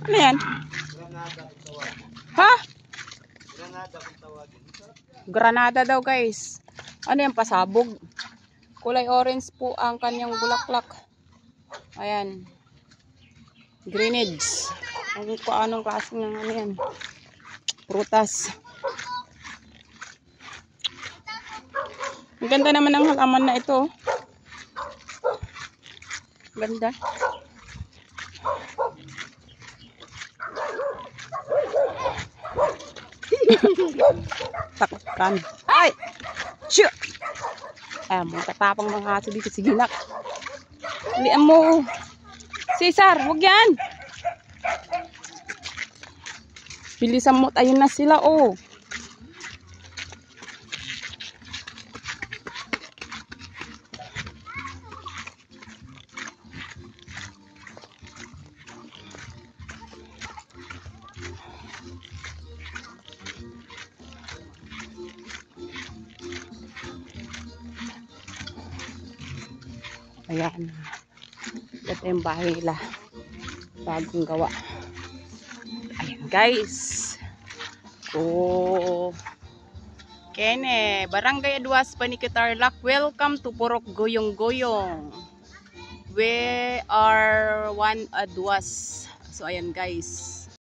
Ano yan? Granada kung tawagin. Ha? Granada kung tawagin. Granada daw guys. Ano yan? Pasabog. Kulay orange po ang kanyang bulaklak. Ayan. Grenades. Kung anong klase ng ano yan. Prutas. Ang ganda naman ng halaman na ito. Ganda. Takpan. Ay! Shoo! Ay, mga katapang mga aso dito. Sige nak. Liam mo. Cesar, huwag yan. Bilisan mo. Ayun na sila, oh. Ayan. Ito yung bahay nila. Bagong gawa. Ayan guys. Oh. Kene. Barangay Aduas, Panique, Tarlac. Welcome to Purok Goyong Goyong. We are one Aduas. So ayan guys.